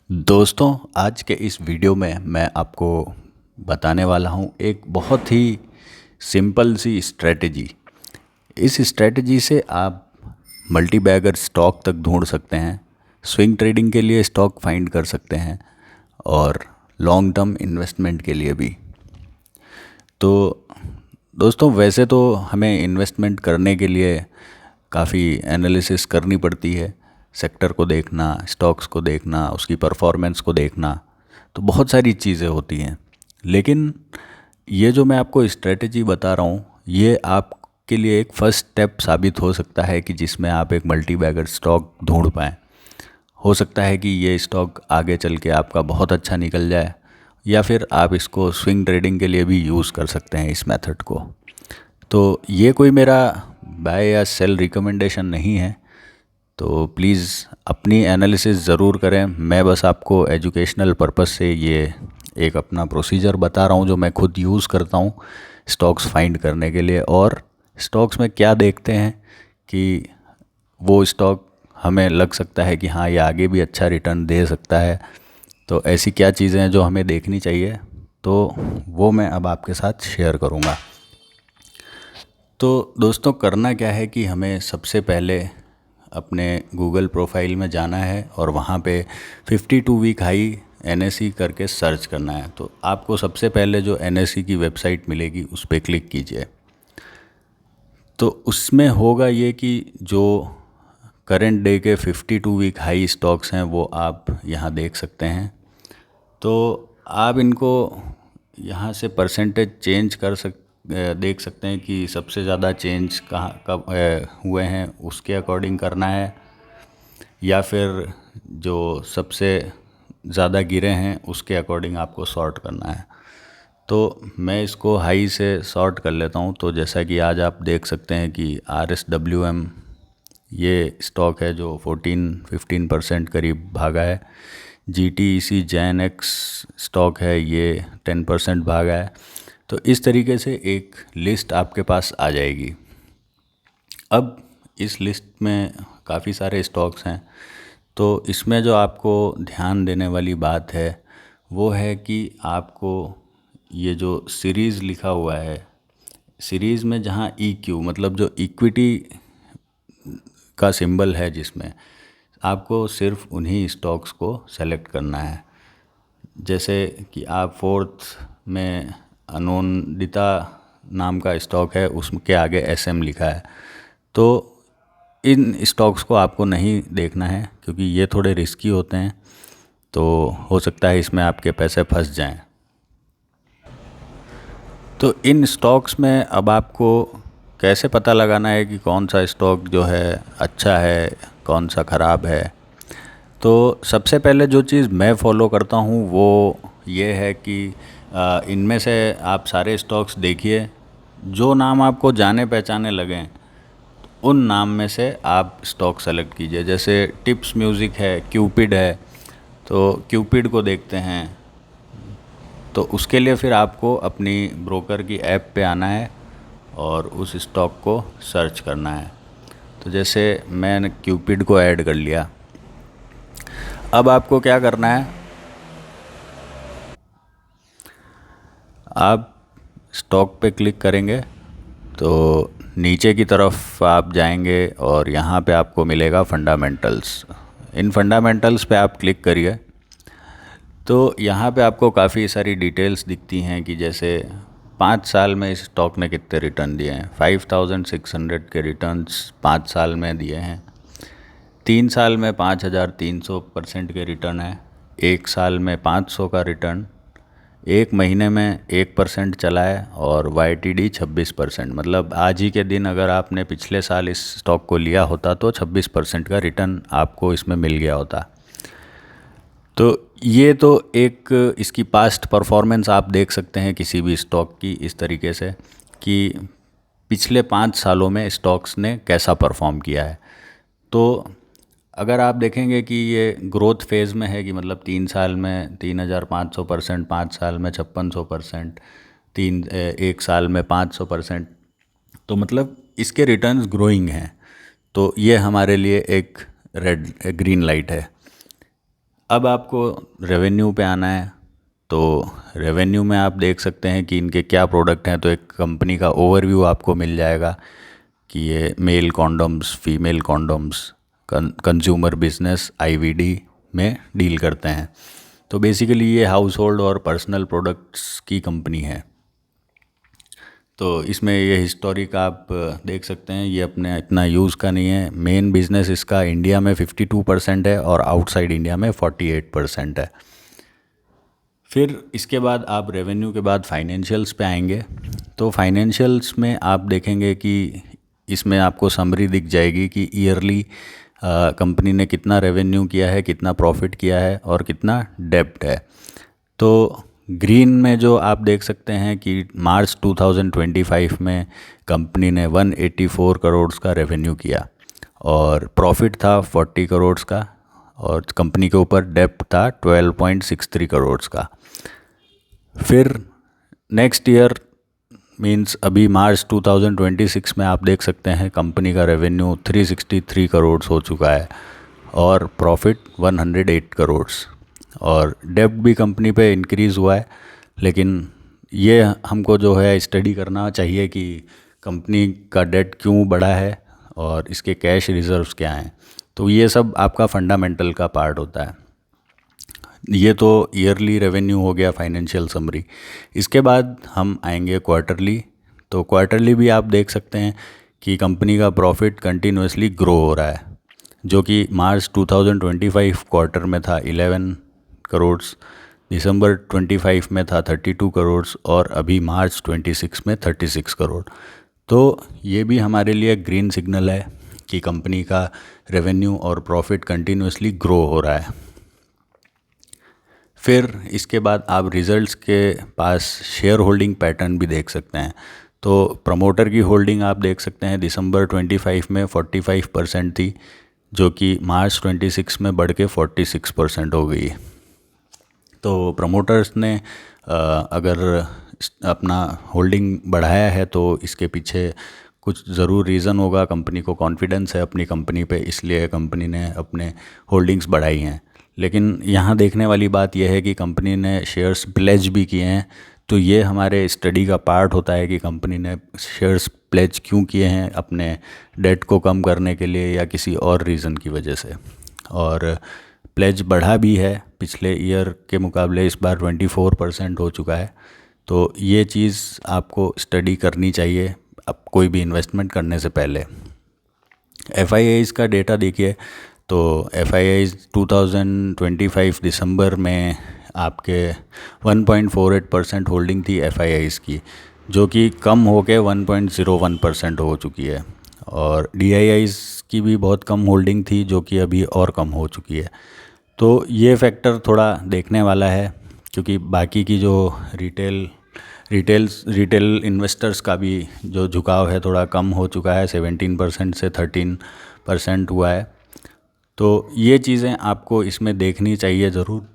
दोस्तों, आज के इस वीडियो में मैं आपको बताने वाला हूँ एक बहुत ही सिंपल सी स्ट्रेटजी। इस स्ट्रेटजी से आप मल्टी बैगर स्टॉक तक ढूंढ सकते हैं, स्विंग ट्रेडिंग के लिए स्टॉक फाइंड कर सकते हैं और लॉन्ग टर्म इन्वेस्टमेंट के लिए भी। तो दोस्तों, वैसे तो हमें इन्वेस्टमेंट करने के लिए काफ़ी एनालिसिस करनी पड़ती है। सेक्टर को देखना, स्टॉक्स को देखना, उसकी परफॉर्मेंस को देखना, तो बहुत सारी चीज़ें होती हैं। लेकिन ये जो मैं आपको स्ट्रेटजी बता रहा हूँ, ये आपके लिए एक फ़र्स्ट स्टेप साबित हो सकता है कि जिसमें आप एक मल्टी बैगर स्टॉक ढूंढ पाएँ। हो सकता है कि ये स्टॉक आगे चल के आपका बहुत अच्छा निकल जाए, या फिर आप इसको स्विंग ट्रेडिंग के लिए भी यूज़ कर सकते हैं इस मेथड को। तो ये कोई मेरा बाय या सेल रिकमेंडेशन नहीं है, तो प्लीज़ अपनी एनालिसिस ज़रूर करें। मैं बस आपको एजुकेशनल पर्पस से ये एक अपना प्रोसीजर बता रहा हूँ जो मैं खुद यूज़ करता हूँ स्टॉक्स फाइंड करने के लिए। और स्टॉक्स में क्या देखते हैं कि वो स्टॉक हमें लग सकता है कि हाँ, ये आगे भी अच्छा रिटर्न दे सकता है। तो ऐसी क्या चीज़ें हैं जो हमें देखनी चाहिए, तो वो मैं अब आपके साथ शेयर करूँगा। तो दोस्तों, करना क्या है कि हमें सबसे पहले अपने गूगल प्रोफाइल में जाना है और वहाँ पे 52 वीक हाई NSE करके सर्च करना है। तो आपको सबसे पहले जो NSE की वेबसाइट मिलेगी उस पर क्लिक कीजिए। तो उसमें होगा ये कि जो करंट डे के 52 वीक हाई स्टॉक्स हैं वो आप यहाँ देख सकते हैं। तो आप इनको यहाँ से परसेंटेज चेंज देख सकते हैं कि सबसे ज़्यादा चेंज कहाँ कब हुए हैं, उसके अकॉर्डिंग करना है, या फिर जो सबसे ज़्यादा गिरे हैं उसके अकॉर्डिंग आपको सॉर्ट करना है। तो मैं इसको हाई से सॉर्ट कर लेता हूँ। तो जैसा कि आज आप देख सकते हैं कि RSWM ये स्टॉक है जो 14-15% करीब भागा है। GTEC जैन एक्स स्टॉक है, ये 10% भागा है। तो इस तरीके से एक लिस्ट आपके पास आ जाएगी। अब इस लिस्ट में काफ़ी सारे स्टॉक्स हैं, तो इसमें जो आपको ध्यान देने वाली बात है वो है कि आपको ये जो सीरीज़ लिखा हुआ है, सीरीज़ में जहाँ EQ मतलब जो इक्विटी का सिंबल है, जिसमें आपको सिर्फ उन्हीं स्टॉक्स को सेलेक्ट करना है। जैसे कि आप फोर्थ में अनोदिता नाम का स्टॉक है, उसके आगे SM लिखा है। तो इन स्टॉक्स को आपको नहीं देखना है क्योंकि ये थोड़े रिस्की होते हैं, तो हो सकता है इसमें आपके पैसे फंस जाएं। तो इन स्टॉक्स में अब आपको कैसे पता लगाना है कि कौन सा स्टॉक जो है अच्छा है, कौन सा ख़राब है। तो सबसे पहले जो चीज़ मैं फॉलो करता हूँ वो ये है कि इनमें से आप सारे स्टॉक्स देखिए, जो नाम आपको जाने पहचाने लगें उन नाम में से आप स्टॉक सेलेक्ट कीजिए। जैसे टिप्स म्यूज़िक है, क्यूपिड है, तो क्यूपिड को देखते हैं। तो उसके लिए फिर आपको अपनी ब्रोकर की ऐप पे आना है और उस स्टॉक को सर्च करना है। तो जैसे मैंने क्यूपिड को ऐड कर लिया। अब आपको क्या करना है, आप स्टॉक पे क्लिक करेंगे तो नीचे की तरफ आप जाएंगे और यहाँ पे आपको मिलेगा फंडामेंटल्स। इन फंडामेंटल्स पे आप क्लिक करिए। तो यहाँ पे आपको काफ़ी सारी डिटेल्स दिखती हैं कि जैसे 5 साल में इस स्टॉक ने कितने रिटर्न दिए हैं। 5600 के रिटर्न्स 5 साल में दिए हैं। 3 साल में 5300% के रिटर्न है। 1 साल में 500 का रिटर्न, 1 महीने में 1% चला है, और YTD 26%। मतलब आज ही के दिन अगर आपने पिछले साल इस स्टॉक को लिया होता तो 26% का रिटर्न आपको इसमें मिल गया होता। तो ये तो एक इसकी पास्ट परफॉर्मेंस आप देख सकते हैं किसी भी स्टॉक की इस तरीके से कि पिछले 5 सालों में स्टॉक्स ने कैसा परफॉर्म किया है। तो अगर आप देखेंगे कि ये ग्रोथ फेज़ में है कि मतलब 3 साल में 3500%, 5 साल में 5600%, 1 साल में 500%, तो मतलब इसके रिटर्न्स ग्रोइंग हैं। तो ये हमारे लिए एक रेड ग्रीन लाइट है। अब आपको रेवेन्यू पे आना है। तो रेवेन्यू में आप देख सकते हैं कि इनके क्या प्रोडक्ट हैं। तो एक कंपनी का ओवरव्यू आपको मिल जाएगा कि ये male condoms, female condoms, consumer business, IVD में डील करते हैं। तो बेसिकली ये हाउस होल्ड और पर्सनल प्रोडक्ट्स की कंपनी है। तो इसमें ये हिस्टोरिक आप देख सकते हैं, ये अपने इतना यूज़ का नहीं है। मेन बिजनेस इसका इंडिया में 52% है और आउटसाइड इंडिया में 48% है। फिर इसके बाद आप रेवेन्यू के बाद फाइनेंशियल्स पे आएंगे। तो फाइनेंशियल्स में आप देखेंगे कि इसमें आपको समरी दिख जाएगी कि ईयरली कंपनी ने कितना रेवेन्यू किया है, कितना प्रॉफिट किया है और कितना डेब्ट है। तो ग्रीन में जो आप देख सकते हैं कि मार्च 2025 में कंपनी ने 184 करोड़ का रेवेन्यू किया और प्रॉफिट था 40 करोड़ का और कंपनी के ऊपर डेब्ट था 12.63 करोड़ का। फिर नेक्स्ट ईयर मींस अभी मार्च 2026 में आप देख सकते हैं कंपनी का रेवेन्यू 363 करोड़ हो चुका है और प्रॉफिट 108 करोड़ और डेब्ट भी कंपनी पे इंक्रीज़ हुआ है। लेकिन ये हमको जो है स्टडी करना चाहिए कि कंपनी का डेट क्यों बढ़ा है और इसके कैश रिजर्व्स क्या हैं। तो ये सब आपका फंडामेंटल का पार्ट होता है। ये तो ईयरली रेवेन्यू हो गया, फाइनेंशियल समरी। इसके बाद हम आएंगे क्वार्टरली। तो क्वार्टरली भी आप देख सकते हैं कि कंपनी का प्रॉफिट कंटिन्यूसली ग्रो हो रहा है, जो कि मार्च 2025 क्वार्टर में था 11 करोड़, दिसंबर 25 में था 32 करोड़ और अभी मार्च 26 में 36 करोड़। तो ये भी हमारे लिए ग्रीन सिग्नल है कि कंपनी का रेवेन्यू और प्रॉफिट कंटिन्यूसली ग्रो हो रहा है। फिर इसके बाद आप रिज़ल्ट्स के पास शेयर होल्डिंग पैटर्न भी देख सकते हैं। तो प्रमोटर की होल्डिंग आप देख सकते हैं दिसंबर 25 में 45% थी, जो कि मार्च 26 में बढ़ के 46% हो गई। तो प्रमोटर्स ने अगर अपना होल्डिंग बढ़ाया है तो इसके पीछे कुछ ज़रूर रीज़न होगा। कंपनी को कॉन्फिडेंस है अपनी कंपनी पे, इसलिए कंपनी ने अपने होल्डिंग्स बढ़ाई हैं। लेकिन यहाँ देखने वाली बात यह है कि कंपनी ने शेयर्स प्लेज भी किए हैं। तो ये हमारे स्टडी का पार्ट होता है कि कंपनी ने शेयर्स प्लेज क्यों किए हैं, अपने डेट को कम करने के लिए या किसी और रीज़न की वजह से। और प्लेज बढ़ा भी है, पिछले ईयर के मुकाबले इस बार 24% हो चुका है। तो ये चीज़ आपको स्टडी करनी चाहिए अब कोई भी इन्वेस्टमेंट करने से पहले। FIIs का डेटा देखिए। तो FIIs 2025 दिसंबर में आपके 1.48% होल्डिंग थी FIIs की, जो कि कम हो के 1.01% हो चुकी है। और DIIs की भी बहुत कम होल्डिंग थी, जो कि अभी और कम हो चुकी है। तो ये फैक्टर थोड़ा देखने वाला है, क्योंकि बाकी की जो रिटेल इन्वेस्टर्स का भी जो झुकाव है थोड़ा कम हो चुका है, 17% से 13% हुआ है। तो ये चीज़ें आपको इसमें देखनी चाहिए ज़रूर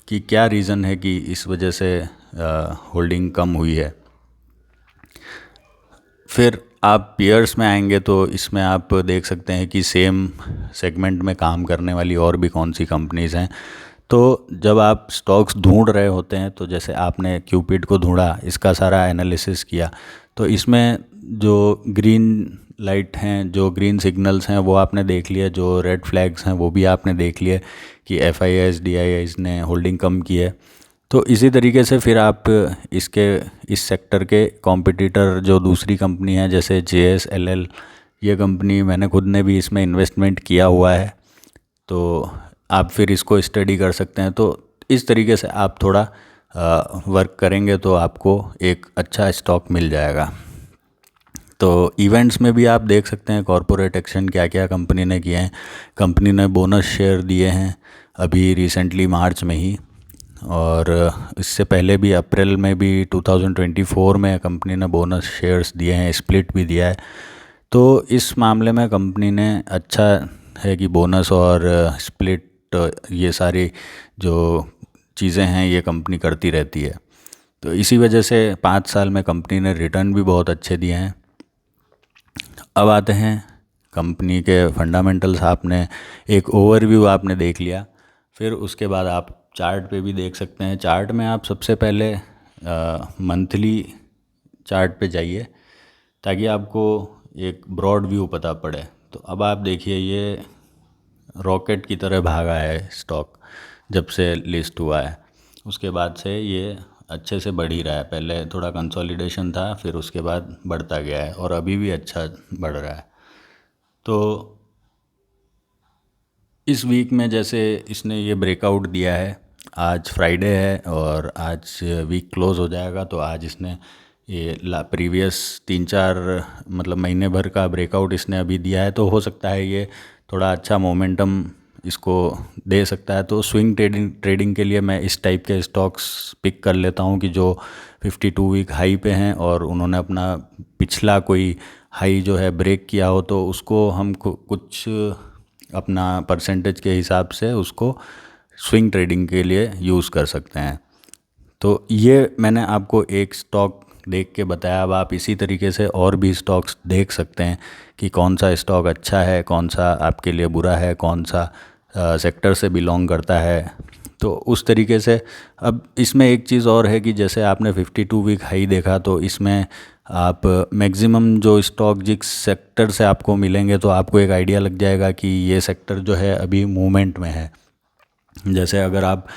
कि क्या रीज़न है कि इस वजह से होल्डिंग कम हुई है। फिर आप पीयर्स में आएंगे तो इसमें आप देख सकते हैं कि सेम सेगमेंट में काम करने वाली और भी कौन सी कंपनीज़ हैं। तो जब आप स्टॉक्स ढूंढ रहे होते हैं, तो जैसे आपने क्यूपिड को ढूंढा, इसका सारा एनालिसिस किया, तो इसमें जो ग्रीन लाइट हैं, जो ग्रीन सिग्नल्स हैं वो आपने देख लिए, जो रेड फ्लैग्स हैं वो भी आपने देख लिए कि FIIs DIIs ने होल्डिंग कम की है। तो इसी तरीके से फिर आप इस सेक्टर के कॉम्पिटिटर जो दूसरी कंपनी है जैसे JSLL, ये कंपनी मैंने खुद ने भी इसमें इन्वेस्टमेंट किया हुआ है, तो आप फिर इसको स्टडी कर सकते हैं। तो इस तरीके से आप थोड़ा वर्क करेंगे तो आपको एक अच्छा स्टॉक मिल जाएगा। तो इवेंट्स में भी आप देख सकते हैं कॉरपोरेट एक्शन क्या क्या कंपनी ने किए हैं। कंपनी ने बोनस शेयर दिए हैं अभी रिसेंटली मार्च में ही, और इससे पहले भी अप्रैल में भी 2024 में कंपनी ने बोनस शेयर्स दिए हैं, स्प्लिट भी दिया है। तो इस मामले में कंपनी ने अच्छा है कि बोनस और स्प्लिट, ये सारी जो चीज़ें हैं ये कंपनी करती रहती है। तो इसी वजह से 5 साल में कंपनी ने रिटर्न भी बहुत अच्छे दिए हैं। अब आते हैं कंपनी के फंडामेंटल्स। आपने एक ओवरव्यू आपने देख लिया। फिर उसके बाद आप चार्ट पे भी देख सकते हैं। चार्ट में आप सबसे पहले मंथली चार्ट पे जाइए ताकि आपको एक ब्रॉड व्यू पता पड़े। तो अब आप देखिए ये रॉकेट की तरह भागा है स्टॉक जब से लिस्ट हुआ है, उसके बाद से ये अच्छे से बढ़ ही रहा है। पहले थोड़ा कंसोलिडेशन था, फिर उसके बाद बढ़ता गया है और अभी भी अच्छा बढ़ रहा है। तो इस वीक में जैसे इसने ये ब्रेकआउट दिया है, आज फ्राइडे है और आज वीक क्लोज़ हो जाएगा, तो आज इसने ये प्रीवियस 3-4 मतलब महीने भर का ब्रेकआउट इसने अभी दिया है। तो हो सकता है ये थोड़ा अच्छा मोमेंटम इसको दे सकता है। तो स्विंग ट्रेडिंग के लिए मैं इस टाइप के स्टॉक्स पिक कर लेता हूँ कि जो 52 वीक हाई पे हैं और उन्होंने अपना पिछला कोई हाई जो है ब्रेक किया हो, तो उसको हम कुछ अपना परसेंटेज के हिसाब से उसको स्विंग ट्रेडिंग के लिए यूज़ कर सकते हैं। तो ये मैंने आपको एक स्टॉक देख के बताया। अब आप इसी तरीके से और भी स्टॉक्स देख सकते हैं कि कौन सा स्टॉक अच्छा है, कौन सा आपके लिए बुरा है, कौन सा सेक्टर से बिलोंग करता है। तो उस तरीके से अब इसमें एक चीज़ और है कि जैसे आपने 52 वीक हाई देखा, तो इसमें आप मैक्सिमम जो स्टॉक जिस सेक्टर से आपको मिलेंगे तो आपको एक आइडिया लग जाएगा कि ये सेक्टर जो है अभी मूवमेंट में है। जैसे अगर आप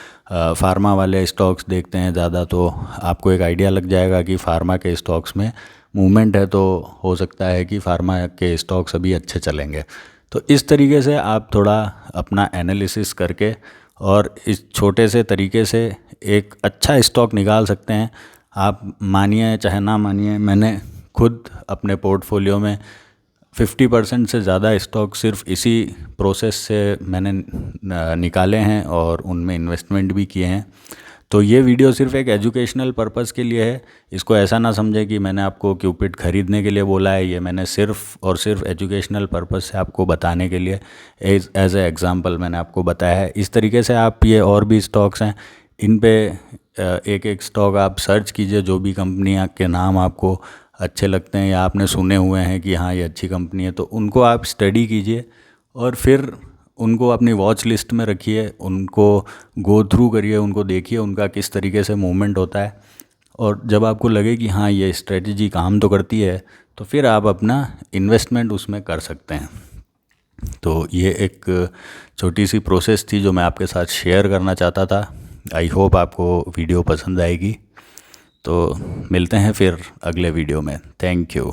फार्मा वाले स्टॉक्स देखते हैं ज़्यादा, तो आपको एक आइडिया लग जाएगा कि फार्मा के स्टॉक्स में मूवमेंट है, तो हो सकता है कि फार्मा के स्टॉक्स अभी अच्छे चलेंगे। तो इस तरीके से आप थोड़ा अपना एनालिसिस करके और इस छोटे से तरीके से एक अच्छा स्टॉक निकाल सकते हैं। आप मानिए चाहे ना मानिए, मैंने खुद अपने पोर्टफोलियो में 50% से ज़्यादा स्टॉक सिर्फ इसी प्रोसेस से मैंने निकाले हैं और उनमें इन्वेस्टमेंट भी किए हैं। तो ये वीडियो सिर्फ एक एजुकेशनल पर्पस के लिए है। इसको ऐसा ना समझे कि मैंने आपको क्यूपिड ख़रीदने के लिए बोला है। ये मैंने सिर्फ और सिर्फ एजुकेशनल पर्पस से आपको बताने के लिए एज ए एग्ज़ाम्पल मैंने आपको बताया है। इस तरीके से आप ये और भी स्टॉक्स हैं, इन पे एक एक स्टॉक आप सर्च कीजिए, जो भी कंपनियाँ के नाम आपको अच्छे लगते हैं या आपने सुने हुए हैं कि हाँ ये अच्छी कंपनी है, तो उनको आप स्टडी कीजिए और फिर उनको अपनी वॉच लिस्ट में रखिए, उनको गो थ्रू करिए, उनको देखिए उनका किस तरीके से मूवमेंट होता है। और जब आपको लगे कि हाँ ये स्ट्रेटजी काम तो करती है, तो फिर आप अपना इन्वेस्टमेंट उसमें कर सकते हैं। तो ये एक छोटी सी प्रोसेस थी जो मैं आपके साथ शेयर करना चाहता था। आई होप आपको वीडियो पसंद आएगी। तो मिलते हैं फिर अगले वीडियो में। Thank you.